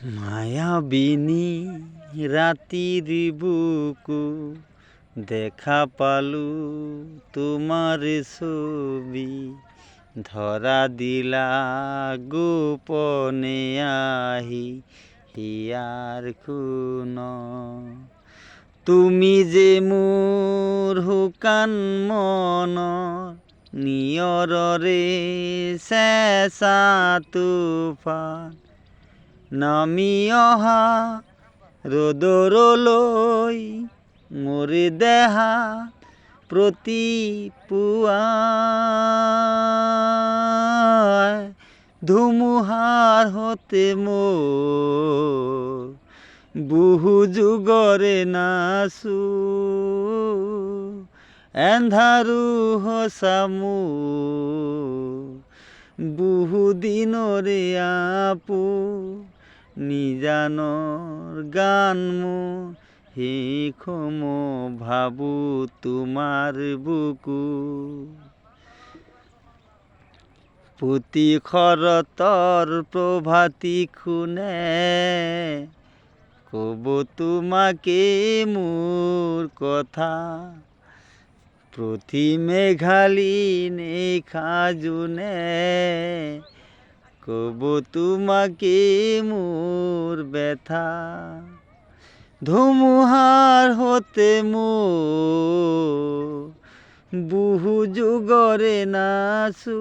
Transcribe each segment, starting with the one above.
মায়াবিনী রাতির বুকু দেখা পালু তোমার ছবি ধরা দিলা গোপনে আহি হিয়ার খুন তুমি যে মোর হুকান মন নিয়ৰৰে চেঁচা তুফান নামি অহা ৰ'দৰলৈ মোৰ দেহা প্ৰতিপুৱাই ধুমুহাৰ হতে মোৰ বহু যুগৰে নাচো এন্ধাৰু হচা মোৰ বহু দিনৰে আপো নিজানৰ গান মোৰ সেইখম ভাবো তোমাৰ বুকু পুতি শৰতৰ প্ৰভাতী খুনে ক'ব তোমাকে মোৰ কথা প্ৰতি মেঘালী নিশা জোনে ক'ব তোমাকে মোৰ ব্যথা ধুমুহাৰ হতে মোৰ বহু যুগৰে নাচো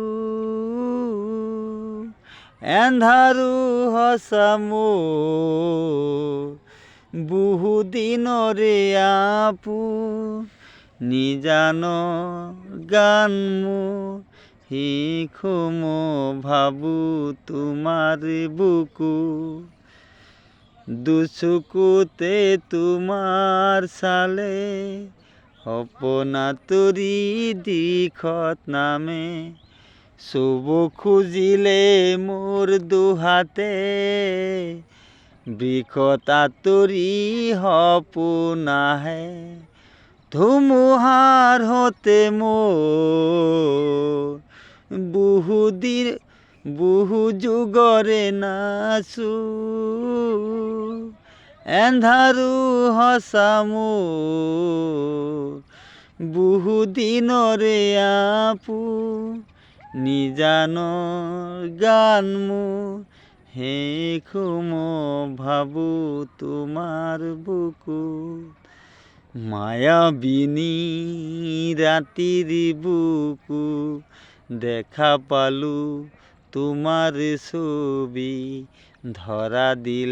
এন্ধাৰু হচা মোৰ বহু দিনৰে আপো নিজানৰ গান মোৰ সেইখম ভাবো তোমাৰ বুকু দুচকুতে তোমাৰ চালে সপোনা তৰি দিশত নামে চুব খুজিলে মোৰ দুহাতে বৃক্ষত আঁতৰি সপোন আহে ধুমুহাৰ হতে মোৰ বহু যুগৰে নাচো এন্ধাৰু হচা মোৰ বহু দিনৰে আপো নিজানৰ গান মোৰ সেইখম ভাবো তোমাৰ বুকু মায়াবিনী ৰাতিৰ বুকু দেখা পালু তোমাৰ ছবি ধৰা দিলা